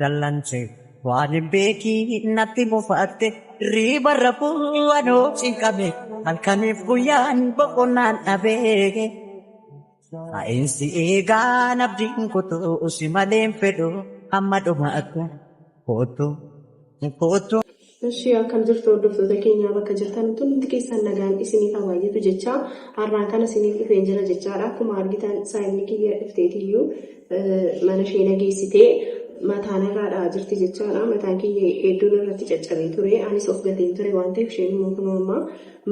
Dallanche waan beeki natti buufatte riba rafuu anoo cinqabe halkaniif guyyaan boqonnaan dhabee Ainsi eegaan abdiin kutuu si maleen fedhu amma dhumaatu kootu. Ishee akkam jirtu hordoftoota keenya bakka jirtan hundi keessan nagaan isiniif hawaayyetu jecha har'aan kana isiniif dhufee jira jechaadha. Akkuma argitan saayinni kiyya dhufteetiyyuu mana ishee nageessitee mataan irraa jirti jechaadha. Mataan kiyya hedduun irratti caccabee ture. Anis of gateen ture waan ta'eef isheen immoo kunoo amma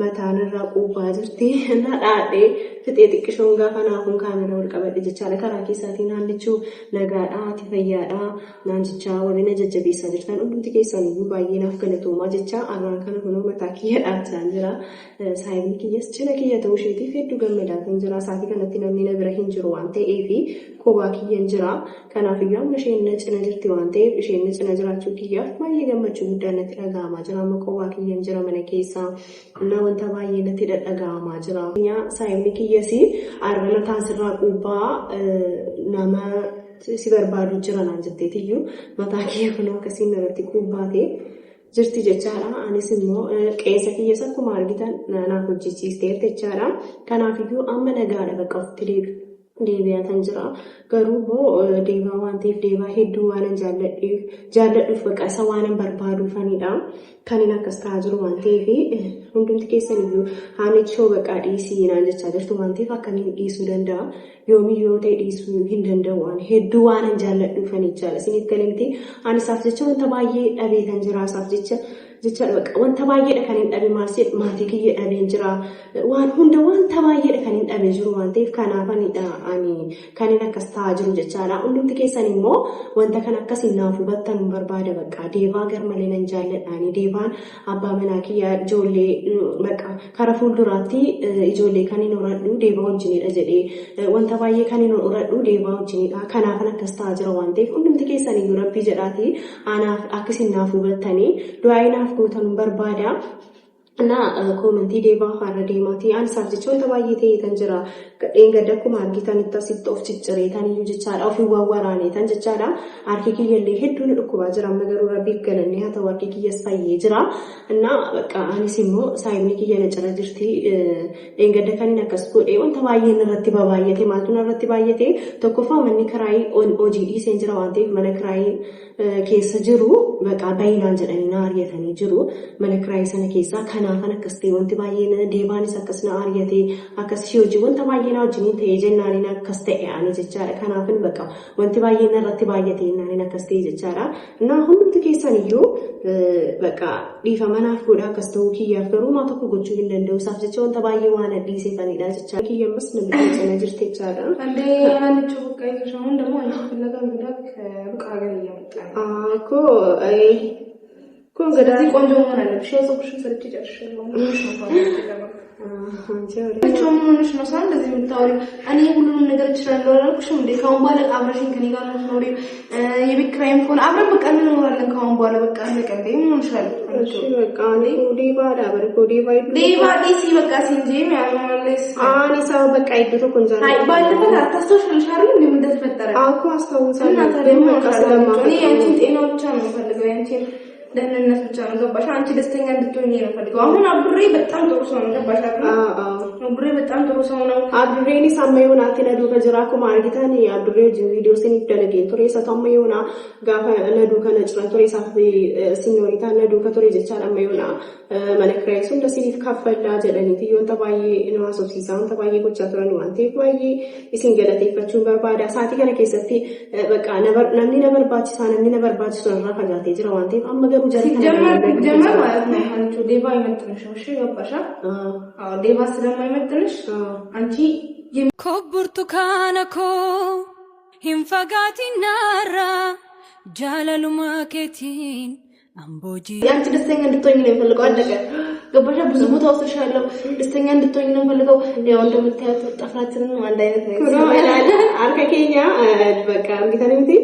mataan irraa quubbaa jirti. Dhaadhee fixee xiqqishoon gaafa naafuun kaamera ol qabadhe jechaadha. Karaa keessaatiin haallichuu nagaadhaa ati fayyaadhaa naan jechaa waliin jajjabeessaa jirtan hundumti keessan baay'ee naaf galatoomaa jecha har'aan kana kunoo mataa kiyya dhaabsaan jira. Saayinni kiyyas cina kiyya ta'uu isheetiif hedduu gammadaa kan jira. Saatii kanatti namni na bira hin jiru waan ta'eef kophaa kiyyan jira. Kanaafiyyuu amma isheen na cina jirti waan ta'eef isheen na cina jiraachuu kiyyaaf baay'ee gammachuu guddaan natti dhaga'amaa jira. Amma kophaa kiyyan jira mana keessa wanta baay'ee natti dhaga'amaa jira. Saayinni kiyyas har'a mataan sirraa quubbaa nama si barbaadu jira naan jetteetiyyuu mataa kiyya kunoo akkasiin irratti quubbaatee jirti jechaadha. Anis immoo qeensa kiyyas akkuma argitan naaf hojjechiisteerti jechaadha. Kanaafiyyuu amma nagaadha bakka ofitti deebi'atan jira. Garuu immoo deebaa waan ta'eef deebaa hedduu waan jaalladhuuf bakka isa waan barbaaduufanidha. Kan inni akkas ta'aa jiru waan ta'eef hundumti keessaniyyuu haamichoo bakka dhiisii naan jechaa jirtu waan ta'eef akkamiin dhiisuu danda'a. Yoomiyyuu ta'e dhiisuu hin danda'u waan hedduu waan jaalladhuufani jechaadha. Isiniif galamti ani isaaf jecha wanta baay'ee dhabee kan jira isaaf jecha wanta baay'eedha kan hin dhabe maatii kiyya dhabeen jira. Waan hunda wanta baay'eedha kan hin dhabee jiru waan ta'eef kanaafanidha ani kan inni akkas ta'aa jiru jechaadha. Hundumti keessan immoo wanta kan akkasiin naaf hubattan barbaada bakka deebaa garmalee nan jaalladhaani. Deebaan abbaa manaa kiyya ijoollee bakka karaa fuulduraatti ijoollee kan hin horadhu deebaa wajjinidha jedhee wanta baay'ee kan hin horadhu deebaa wajjinidha. Kanaafan akkas ta'aa jira waan ta'eef hundumti keessan iyyuu rabbii jedhaati anaaf akkasiin naaf hubattanii du'aa naaf gootan barbaada. Koomenti deebaa haala deemaatii ani isaaf jecha wanta baay'ee ta'ee kan jira. Gadheen akkuma argitanitti asitti of ciccireetan iyyuu jechaadha. Ofii wawwaraaneetan jechaadha. Harki kiyyallee hedduun dhukkubaa jira. Amma garuu rabbiif galanne haa ta'u harki kiyyas fayyee jira. Anis immoo saayinni kiyya na cala jirti. Gadda kan inni akkas godhee wanta baay'een irratti baay'ate maaltu irratti baay'ate tokkoffaa manni kiraayii hojii dhiiseen jira waan ta'eef mana kiraayii keessa jiru baay'inaan jedhanii na ari'atanii jiru. Mana kiraayii sana keessaa kanaafan akkas ta'e wanti baay'een deebaanis akkas na ari'ate akkas ishee hojii wanta baay'ee na wajjiniin ta'ee jennaaniin akkas ta'e ani jechaadha. Kanaafin wanti baay'een irratti baay'ate jennaaniin akkas ta'e jechaadha. Hundumti keessan iyyuu dhiifama naaf godha akkas ta'uu kiyyaaf garuu maa tokko gochuu hin danda'u. Isaaf jecha wanta baay'ee waan dhiiseetanidha jechaadha. Kiyyammas namni cina jirti jechaadha. Kun gadati ቆንጆ መሆን አለብሽ። የፀጉርሽን ሰርቼ ጨርሻለሁ። ሆነሽ ነው ሳን እንደዚህ የምታወሪው? እኔ ሁሉንም ነገር እችላለሁ አላልኩሽም እንዴ? ካሁን በኋላ አብረሽኝ ከኔ ጋር ነው ኖሪ። የቤት ኪራይም ከሆነ አብረን በቃ እንኖራለን ካሁን በኋላ በቃ አለቀ። ምን ሆነሻል? እሺ በቃ እኔ ዴባ ዲሲ በቃ ሲንጂ ያማለስ አኒ ሰው በቃ ይድሩ ኮንጃ አይ ባለፈው አታስተውሽልሽ አይደል? ምን እንደተፈጠረ አውቁ አስተውሳለሁ። እና ታዲያ በቃ ስለማውቅ እኔ ያንቺን ጤና ብቻ ነው ፈልገው ያንቺን ደህንነት ብቻ ነው ገባሽ? አንቺ ደስተኛ እንድትሆኚ ነው ፈልገው። አሁን አብሬ በጣም ጥሩ ሰው ነው ገባሽ? አብሬ በጣም ጥሩ ሰው ነው። አብሬኒ ሳመዩና ተነዱ ከጅራኩ ማርጊታኒ አብሬ ቪዲዮ ሲኒ ደለጌ ቶሬ ሰታመዩና ጋፋ ነዱ ከነጭራ ቶሬ ሳፍ ሲኞሪታ ነዱ ከቶሬ ጀቻላ መዩና መለክራይሱ እንደሲኒፍ ካፈላ ጀለኒት ይወጣ ባይ ነው አሶሲሳውን ተባይ ጎቻ ተረኑ አንቴ ባይ ይሲንገለቴ ፈቹን በርባዳ ሳቲ ከነ ከሰቲ በቃ ነምኒ ነበር ባች ሰራ ፈጋቴ ጅራው አንቴ አመገሩ ጀመር ማለት ነው። አንቺ ዴባ ይመጥንሽ ነው። እሺ ገባሻ? ዴባ ስለማይመጥንሽ አንቺ ኮብርቱካነኮ ሂንፈጋቲናራ ጃለሉማ ኬቲን አምቦጂ አንቺ ደስተኛ እንድትሆኚ ነው የምፈልገው። አለቀ። ገባሻ? ብዙ ቦታ ወስድሻለሁ። ደስተኛ እንድትሆኚ ነው የምፈልገው። ያው እንደምታዩት ጠፍራችንን አንድ አይነት ነው። ኩራ አለ አርከከኛ በቃ እንግዲህ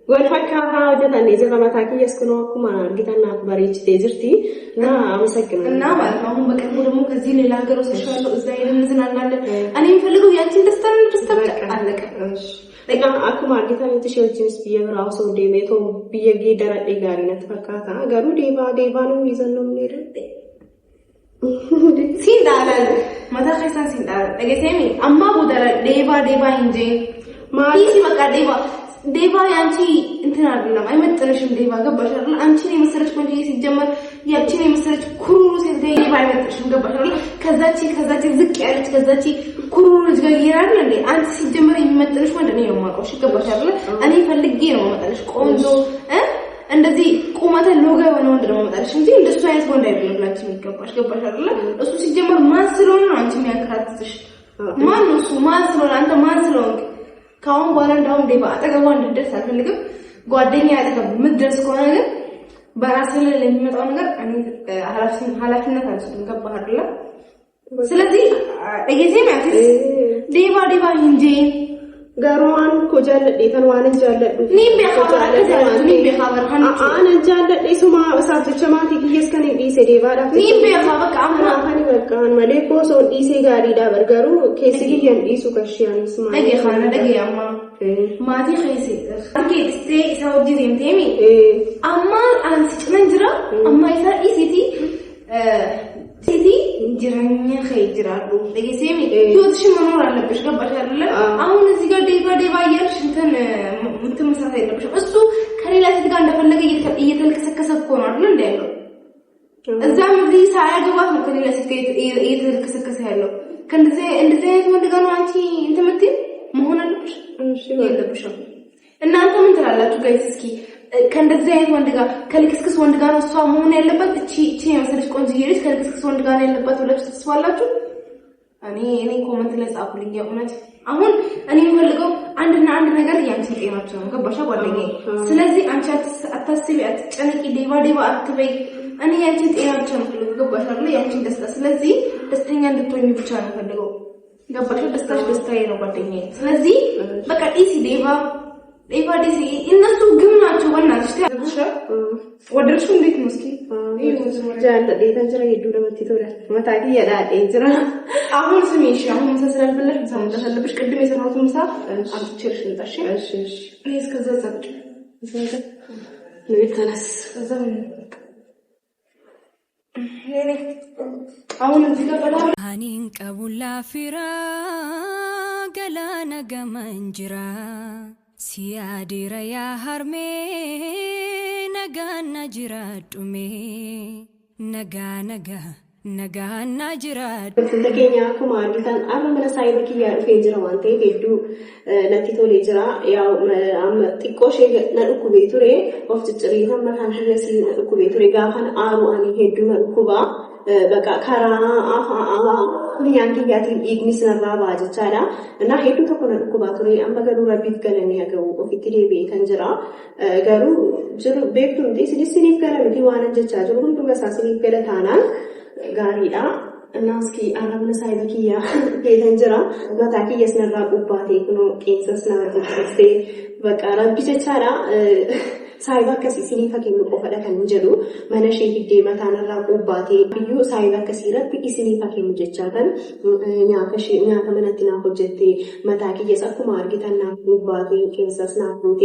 والفكرة وجدت أن إذا ما تاكي يسكنوا كمان قلنا بريج تجرتي نا مسكنا نا ما هم بكرهوا مو كزين اللي لاقروا سشوالو إزاي نزلنا أنا يفلقوا يانتي تستمتع عليك لكن أكو ما قلنا أنت شو تجلس بيا براوسو ديمتهم بيا جيدار إيجاري نتفكرها قالوا ديبا نميزانهم نيرت سين دارال ماذا خيسان سين دارال أجسامي أما بدر ديبا إنجين ما إيش ما ديبا يانتي انتنا عدلنا ما يمتنشم ديبا قبشر أنتي مسرج كونتي سيجمر يانتي مسرج كرولو سيدي ديبا يمتنشم قبشر كذاتي زكي عليك كذاتي كرولو جايران لندي أنت سيجمر يمتنش ما دني يوم ما وش قبشر أنا يفلقين ما متنش كونزو እንደዚህ ቁመተ ሎጋ የሆነ ወንድ ነው መጣልሽ እንጂ እንደሱ አይነት ወንድ አይደለም ብላችሁ የሚገባሽ አይደለ እሱ ሲጀመር ማን ስለሆነ ነው አንቺ የሚያከራትትሽ ማን ነው እሱ ማን ስለሆነ አንተ ማን ስለሆንክ ካሁን በኋላ እንዳውም ዴባ አጠገቧ እንድትደርስ አልፈልግም ጓደኛ አጠገብ ምድረስ ከሆነ ግን በራስህ ላይ ለሚመጣው ነገር እኔ ኃላፊነት አልወስድም ገባህ አይደለ ስለዚህ እየዚህ ማለት ዴባ እንጂ ጋሮዋን ኮጃለ ዴተን ዋነን ጃለ ኒም ቢኻበር አነ ጃለ ዲሱማ ወሳፍቸ ማቲ ይስከኔ ዲሴ ዴባዳ ኒም ቢኻበቃ አማ ካኒ በቃን መሌኮ ሶ ዲሴ ጋሪዳ በርገሩ ኬሲጊየን ዲሱ ከሽያን ስማ ደጌ አማ ማቲ ኸይሲ አርኬ ስቴ ሳውጂ ዴምቴሚ አማ አንስ ጭመንጅራ አማ ይሳ ሲቲ እንጅራኛ ኸይጅራሉ ለጌሴሚ ህይወትሽ መኖር አለብሽ ገባሽ አይደለ አሁን እዚህ ጋር ዴባ ያልሽ እንትን መስራት አይደለብሽ እሱ ከሌላ ሴት ጋር እንደፈለገ እየተልከሰከሰ እኮ ነው አይደል እንዴ ያለው እዛም እዚህ ሳያገባት ነው ከሌላ ሴት ጋር እየተልከሰከሰ ያለው ከእንደዚህ አይነት ወንድ ጋር ነው አንቺ እንትን የምትይው መሆን አለብሽ እሺ ያለብሽ እናንተ ምን ትላላችሁ ጋይስ እስኪ ከእንደዚህ አይነት ወንድ ጋር ከልክስክስ ወንድ ጋር ነው እሷ መሆን ያለባት እቺ የመሰለች ቆንጆዬ ልጅ ከልክስክስ ወንድ ጋር ነው ያለባት ብላችሁ ተስፋላችሁ እኔ ኮሜንት ላይ ጻፉልኝ የእውነት አሁን እኔ የምፈልገው አንድና አንድ ነገር ያንቺ ጤናችሁ ነው ገባሻ ጓደኛዬ ስለዚህ አንቺ አታስቢ አትጨነቂ ዴባ አትበይ እኔ ያንቺ ጤናችሁ ነው ፈልገው ገባሻ አይደል ያንቺ ደስታ ስለዚህ ደስተኛ እንድትሆኚ ብቻ ነው ፈልገው ገባሻ ደስታዬ ነው ጓደኛዬ ስለዚህ በቃ ዴባ ዲሲ እነሱ ግን ናቸው ወናችሁ ታውቁሽ ወደርሽ እንዴት ነው እስኪ ጃንተ ዴታን ጀራ ይዱ ለመት ተወራ ማታቂ ያዳዴ ጀራ አሁን ስሚሽ አሁን መሰሰላልብለሽ ምሳም ተሰለብሽ ቅድም የሰራሁት ምሳ አጥቼልሽ እንጣሽ እሺ እስከዛ ዛጭ ለይተናስ እዛም አሁን እዚህ ጋር በላ አኒን ቀቡላ ፊራ ገላና ገመንጅራ ሲያዲራ ያ ሀርሜ ነጋና ጅራዱሜ ነጋና ጅራዱ ተገኛ ኩማርታን አመመለ ሳይበኪያ ፌንጅራ ዋንቴ ሄዱ ነቲቶሌ ጅራ ያው ጥቆሼ ነድኩ ቤቱሬ ኦፍጭጭሪ ተመካን ሄሲ ነድኩ ቤቱሬ ጋፋን አሩ አኒ ሄዱ ነድኩባ በቃ ካራ ያንኪያቲ ኢግኒስ ነራባ ጀቻላ እና ሄዱ ተኮነ ኩባቱሪ አምበገሩ ረቢት ገለኒ ያገው ኦፊትሪ ቤተንጅራ ገሩ ጅሩ ቤቱ እንዴ ሲዲሲኒ ገለኒ ዲዋና ጀቻ ጅሩ ሁሉ በሳሲኒ ገለታናል ጋሪዳ እና እስኪ አራምነ ሳይበኪያ ቤተንጅራ ማታኪ የስነራ ቁባቴ ነው ቄንሰስ ናርኩስቴ በቃ ረቢ ጀቻላ ሳይባ ከሲሲኒ ፈከሙ ቆፈዳ ከንጀሩ ማነሽ ሂዴ መታነራ ቁባቴ ብዩ ሳይባ ከሲረት ኢሲኒ ፈከሙ ጀቻተን ኛ ከመነቲና ሆጀቴ መታኪ የሰኩ ማርጊታና ቁባቴ ቄንሰስ ናኩቴ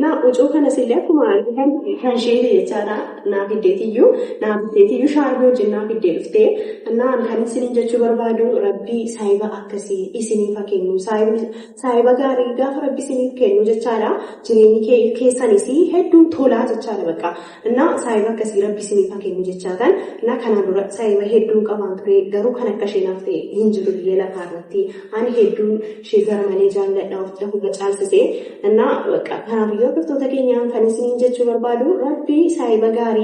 ና ኡጮ ከነሲለ ኩማርጊታን ከንሼ የቻዳ ና ሂዴቲዩ ሻርጎ ጅና ሂዴፍቴ እና ከንሲኒ ጀቹ በርባዱ ረቢ ሳይባ አከሲ ኢሲኒ ፈከሙ ሳይባ ጋሪ ጋፍ ረቢ ሲኒ ከኑ ጀቻዳ ጅሬኒ ኬሳኒሲ ሄዱ ቶላ ጀቻለ በቃ እና ሳይባ ከሲ ረቢ ሲኒ ፈከሙ ጀቻታን እና ከናዱራ ሳይባ ሄዱ ቀባንቱሬ ገሩ ከነከሽናፍቴ ይንጅሩ የለካርቲ አኒ ሄዱ ሼዘር ማኔጃን ለዳውት ለሁ በጫልሰሴ እና በቃ ከናብዮ ከፍቶ ተገኛን ከነሲኒ ጀቹ በርባዱ ረቢ ሳይባ ጋሪ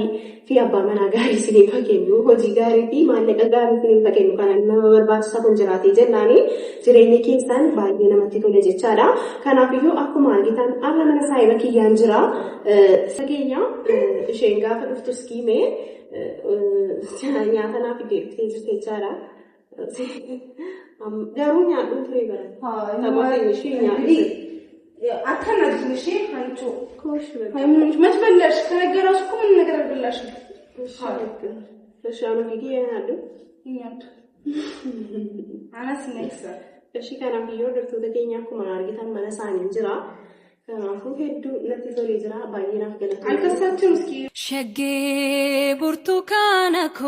ፊ አባ መና ጋሪ ሲኒ ፈከሙ ሆጂ ጋሪ ፊ ማለቀ ጋሪ ሲኒ ፈከሙ ካና በርባስ ሰፈን ጅራቴ ጀናኒ ጅሬኒ ኬሳን ባየነ መቲቶ ለጀቻላ ከናብዮ አኩማ ጌታን አረመነ ሳይባ ኪያን ጅራ ሰገኛ ሼንጋ ፈጥፍቱ ስኪሜ ኛተና ፊዴት ቴንስቴቻራ ገሩኛ ዱትሬ በረ ታባኝ ሺኛ አታናግሪኝ እሺ አንቺ ኮሽ በቃ መች በላሽ ከነገራሽ እኮ ምን ነገር አልበላሽ እሺ አሁን ጊዜ ያናዱ ይኛት አናስ ነክሳ እሺ ከናፍዮ ደርቶ ተገኛ እኮ ማርጊታን መነሳን እንጅራ ከናፉ ሄዱ ለትዞ ለጅራ ባይናፍ ገለታ አልከሳችም እስኪ ሸጌ ብርቱካናኮ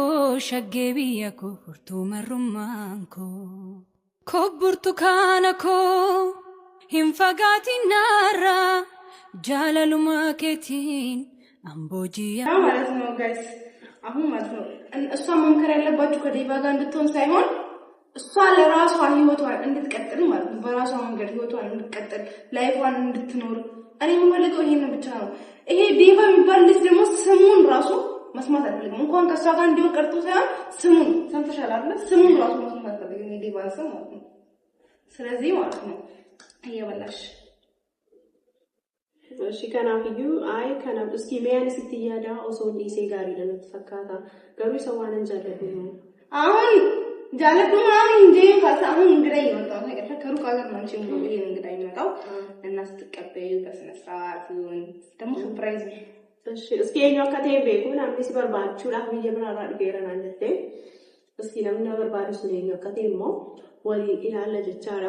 ሸጌ ቢያኮ ብርቱ መሩማንኮ ኮ ብርቱካናኮ ሂንፈጋቲናራ ጃለሉማ ኬቲን አምቦጂያ ማለት ነው ጋይስ አሁን ማለት ነው እሷ መምከር ያለባችሁ ከዴቫ ጋር እንድትሆን ሳይሆን እሷ ለራሷ ህይወቷን እንድትቀጥል ማለት ነው በራሷ መንገድ ህይወቷን እንድትቀጥል ላይፏን እንድትኖር እኔ የምፈልገው ይሄን ብቻ ነው ይሄ ዴቫ የሚባል ልጅ ደግሞ ስሙን ራሱ መስማት አልፈልግም እንኳን ከሷ ጋር እንዲሆን ቀርቶ ሳይሆን ስሙን ሰምተሻል አይደል ስሙን ራሱ መስማት አልፈልግም ዴቫ ስም ማለት ነው ስለዚህ ማለት ነው እየበላሽ እሺ ከናፍዩ አይ ከናፍ እስኪ ቢያን ስትያዳ ኦሶ ዲሴ ጋር ይደለት ፈካታ ገሩ ሰዋን እንጀለብኝ አሁን ጃለብኝ አሁን እንዴ አሁን እንግዳ ይመጣው ተከሩ ካገር ነው እንጂ ነው ይሄ እንግዳ ይመጣው እና ስትቀበዩ በስነ ስርዓት ይሁን ደግሞ ሰርፕራይዝ እሺ እስኪ የኛው ከተይቤ ኩና አምስት በርባችሁ ላፍ ይጀምራል አድርገን አንተ እስኪ ለምን በርባሩ ስለኛው ከተይሞ ወሊ ኢላለ ጀቻራ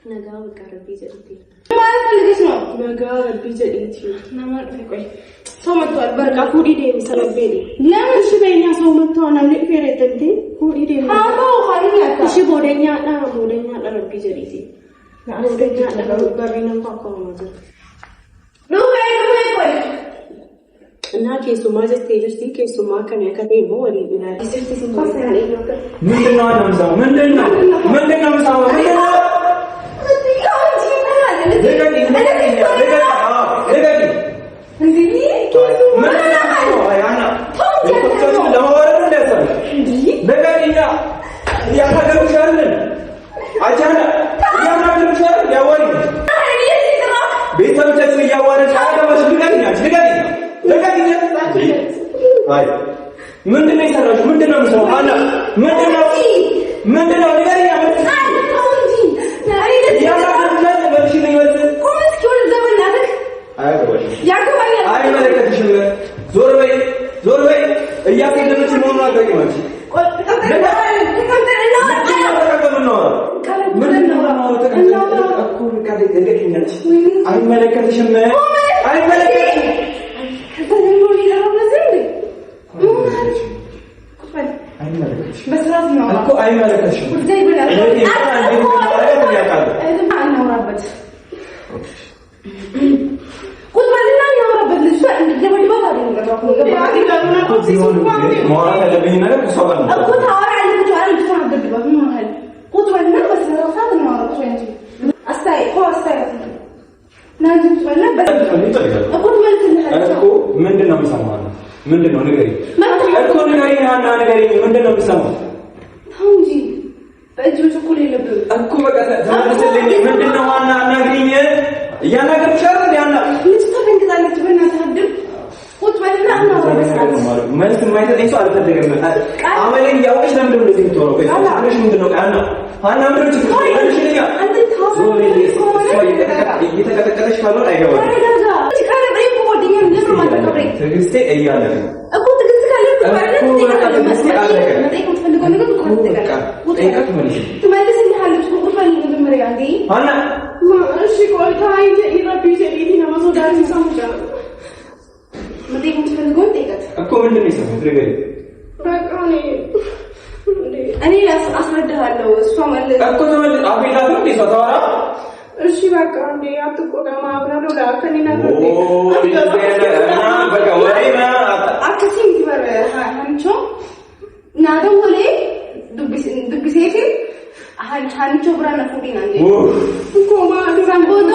ነጋው ቀርብ ይዘልቲ ማለት ፈልገሽ ነው ነጋው ቀርብ ይዘልቲ ማለት ቆይ ሰው መጥቷል በርካ ፉዲ ዴም ሰለቤሊ ለምን እሺ በእኛ ሰው መጥቷል አለ ፈረተንቲ ፉዲ ዴም አዎ ኻሊያታ እሺ ቦደኛ ቀርብ ይዘልቲ ቦደኛ ቀርብ በሪንም ታቆሙ ነው ቆይ እና ኬሱማ ጀስቴ ኬሱማ ከነከቴሞ ወሊ ይላል ምንድነው አናምሳው ምንድነው ምንድነው ምንድነው ይሰራሽ ምንድነው ምሰው አና ምንድነው ነገር ያመጣ በልሽ ነው ይወጥ ኮሜንት ኪውን ዘመናለህ ያገባኝ አይመለከትሽም ዞር በይ እያፈለግሽ ነው ነው አገኘሽ አይመለከትሽም በስራት ነው እኮ አይመለከትሽም ጉዳይ ብላሽ አናውራበት ቁጥማልና እናውራበት ልጅ እንደደበደበው ማውራት ያለብኝ ነገር እሷ ጋር ነው እኮ ታወራለህ ልጅ ተናደድባት ምን ማለት ቁጥማልና በስራት እናውራበት ወይ አስታይ ናንጂ ቁጥማልና እኮ ምንድነው የምሰማው ምንድነው ንገሪኝ እኮ ንገሪኝ አና ንገሪኝ ምንድነው የምሰማው ተው እንጂ በእጅ በኩል የለብህም እኮ በቃ ተመለስልኝ ምንድነው ዋና አናግሪኝ እያናገርኩሽ አይደል ያና ልጅ ተደንግጣለች በእናትህ አድም ቁጭ በልና እናውራ በስራት መልስ የማይሰጠኝ ሰው አልፈልግም አመሌን እያወቅሽ ለምንድነው እንደዚህ የምትሆነው ከዚህ ምንድነው ቃና ሀና ምንድነው ችግር አንተ ታውቃለህ እየተቀጠቀጠሽ ካልሆነ አይገባም ትዕግስቴ እያለ እኮ ትዕግስት ካለ ትመልስልሃለች እኮ ቁጭ በል መጀመሪያ እንዴ ሀና እሺ ቆይ ታይ ይረቢ ጀዲቲ ነማዞ ዳር ይሰሙዳ መጠየቅ የምትፈልገውን ጠይቃት እኮ ምንድነው የሰማሁት ንገሪኝ በቃ እኔ አስረዳሃለሁ እሷ ማለት እኮ ተመልስ አቤላት ነው እንዴ ታወራ እሺ በቃ እንዴ አትቆጣማ አብራዶ ለአከኒና በቃ ወሬና አክሲም ይበር አንቾ ናደው ወሌ ድግሴቴ አንቾ ብራና ፉዲና እንዴ ኮማ ዱራን ቦዶ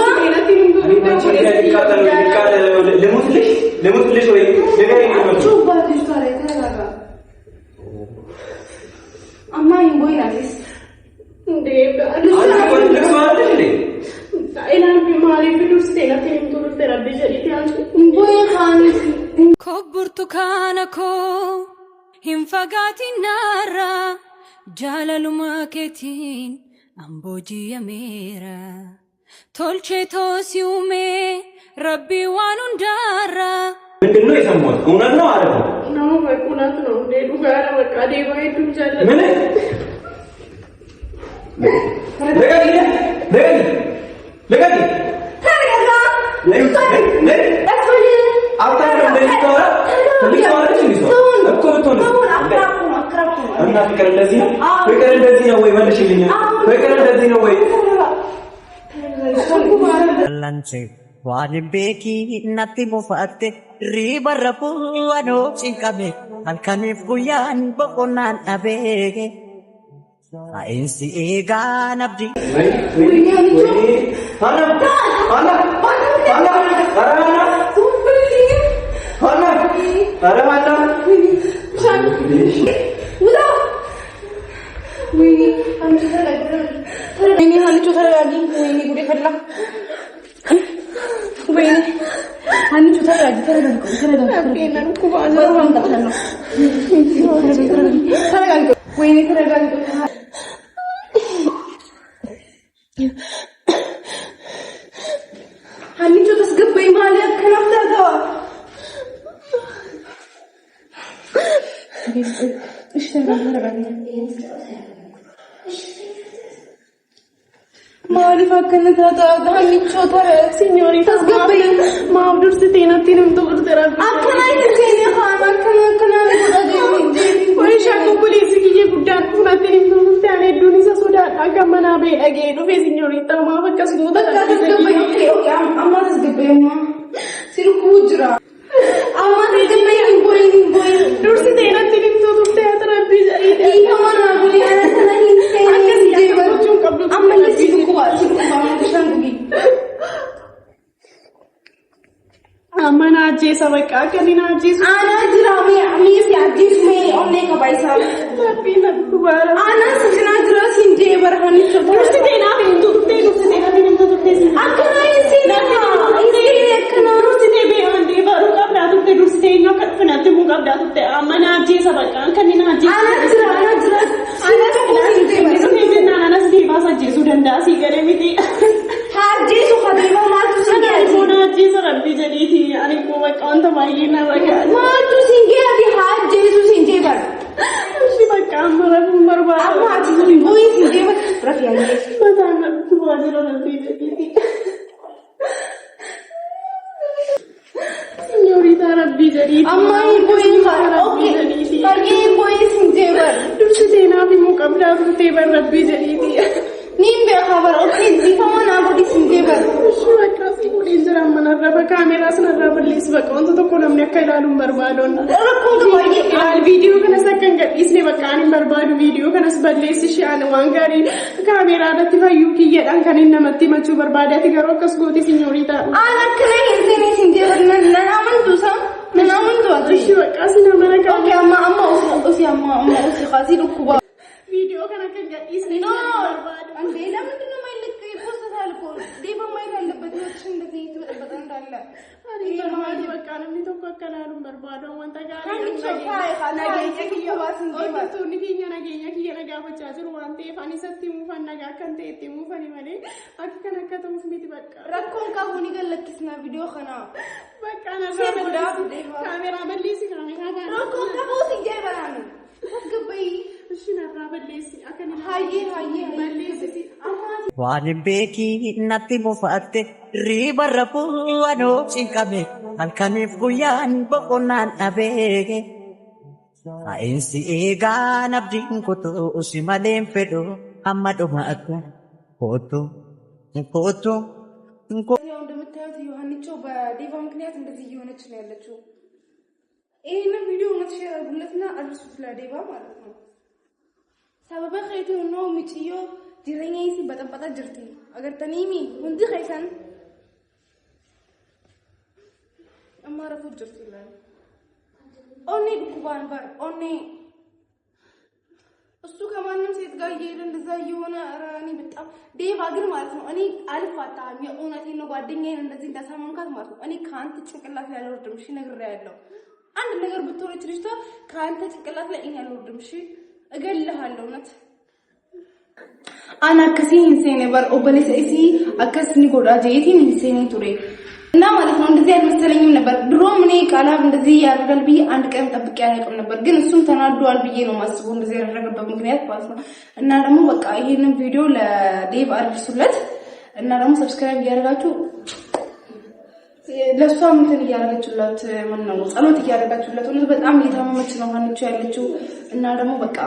ልሙትልሽ ወይ ንገሪኝ አንቾ ባትሽ ታሬ ተረጋጋ አማኝ ቦይናስ እንዴ ኮ ብርቱካናኮ ሂንፈጋቲናራ jaalaluma keetiin amboojiya meera tolchee toosiume rabbi waan hundaarra ምንድነው የሰማሁት እውነት ነው አይደል ነው እውነት ነው ዴዱ ጋር በቃ ዴባ ይዱም ጃለ ምን ለገዲ Waan beeki natti buufaatte riba rafuu anoo cinqame halkaniif guyyaan boqonnaan dhabee Ainsi eegaan abdii. Hannicho tasgabbay maali akkanaaf taatawa? Maaliif akkana taatawa? Hannicho tara signori tasgabbay maaf dursitee natti namtu gurgura. Akkana hin seene haan akkana Wai shaakku kuleessi kiyya guddaan funaatti namtu murtaan hedduun isa sodaadha akka manaa bee dhagee dhufee signori maaf akkasuma tasgabbay amma tasgabbay amma sirkuu jira. Amma tasgabbay hin boyin dursitee natti namtu turtee atarabbii jedhee hiikamanaa bulee ana sana hin seene akkasii jeebachuun qabdu amma lissi dukuba bishaan dhugi. Amma na ajjeesa bakka akka inni na ajjeesu. Ana jira mi'i si ajjeesu mee onnee qaba isaa. Rabbii na dubaara. Ana sasina jira siin jeebara hannicho. Dursitee naaf hin turtee dursitee naaf hin turtee siin. Akkana hin seenaa. Akkana dursitee beekan deebaru qabdaa turte dursitee inni akka dhufinaatti muu qabdaa turte amma na ajjeesa bakka akka inni na ajjeesu. Ana jira. Ana tokko siin jeebara. Dursitee jennaan anas deebaas ajjeesuu danda'a sii galee miti. Ajjeesu qabeema maaltu siin galee. Ana ajjeesa rabbii jedhiiti. Ani ko bakka wanta baay'ee na bakka. Maaltu siin galee ajjeesu siin jeebara. Si bakka amma rafuun barbaada. Amma ajjeesu booyi siin jeebara. Rafi ajjeesu. Mataan na kubaa jira rabbii jedhiiti. Signorita rabbii jedhiiti. Amma hin booyi fara. Okay. Baay'ee booyi siin jeebara. Dursitee naaf immoo qabdaa turtee bar rabbii jedhiiti. Nin beekaa bara okay ziifama naa godhi siin jeebara. Akkasii godhee jira manarra kaameeraa sanarraa balleessi bakka wanta tokko namni akka ilaaluun barbaadoon. Rakkoon baay'ee viidiyoo kanas akka hin gadhiisne bakka ani hin barbaadu viidiyoo kanas balleessi shi'aan waan gaarii kaameeraa irratti fayyuu kiyyeedhaan kan inni namatti himachuu barbaade ati garuu akkas goote signooritaa. Aan akkana hin seene siin jeebara nan amantu isaa nan amantu ati. Ishii bakka asii nama nagaa. Okay amma osii qaasii dhukkuba. Video kana kan gadhiisne barbaadu. Andee lamatti nama illee posta saalko deeba mai kallabbat yoo እንደዚህ ተበጣን እንዳለ አሪ barbaadu bakka namni tokko akka laaluun barbaadu wanta gaarii nageenya kiyya baasin deema tuunni keenya nageenya kiyya nagaafachaa jiru waan ta'eef ani isatti muufan nagaa kan ta'e itti muufani malee akka kan akka ta'uuf miti bakka rakkoon qabu ni gallakkisna video kana bakka narraa kaameraa balleessi kaameraa rakkoon qabu si jeebaraan tasgabbii shinarraa balleessi akka ni hayyee balleessi amma Waan beeki natti buufaatte riba rafuu anoo cinqame halkaniif guyyaan boqonnaan dhabee Ainsi eegaan abdiin kutuu si maleen fedhu amma dhumaatti kootu. ያው እንደምታዩት ዮሐንቾ በዴቫ ምክንያት እንደዚህ እየሆነች ነው ያለችው። ይሄንን ቪዲዮ ሼር አድርጉለትና አድርሱት ለዴቫ ማለት ነው። ሰበበ ኸይቱ ነው ምጭዮ ጅረኛይሲ በጠበጣ ጅርቲ አገርተኒሚ ሁንዲ ኸይሰን አማራፉ ጅርቲ ላይ ኦኔ ዱባን ባር ኦኔ እሱ ከማንም ሴት ጋር እየሄደ እንደዛ እየሆነ እኔ በጣም ዴቫ ግን ማለት ነው እኔ አልፋታም የእውነቴን ነው ጓደኛዬን እንደዚህ እንዳሳመንካት ማለት ነው እኔ ካንተ ጭንቅላት ላይ አልወርድም እሺ ነግሬያለሁ አንድ ነገር ብትወረች ልጅቷ ካንተ ጭንቅላት ላይ እኔ አልወርድም እሺ እገልሃለሁ እውነት አና ከሲን ሴኔበር ኦበለሰሲ አከስኒ ጎዳ ጄቲን ሴኔ ቱሬ እና ማለት ነው እንደዚህ አይመስለኝም ነበር ድሮም እኔ ቃላብ እንደዚህ ያደርጋል ብዬ አንድ ቀን ጠብቄ አላውቅም ነበር ግን እሱም ተናዷል ብዬ ነው ማስበው እንደዚህ ያደረገበት ምክንያት ማለት ነው እና ደግሞ በቃ ይሄንን ቪዲዮ ለዴቭ አድርሱለት እና ደግሞ ሰብስክራይብ ያደርጋችሁ ለሷ እንትን ያደርጋችሁላት ማን ነው ጸሎት ያደርጋችሁላት በጣም እየታመመች ነው ማንቹ ያለችው እና ደግሞ በቃ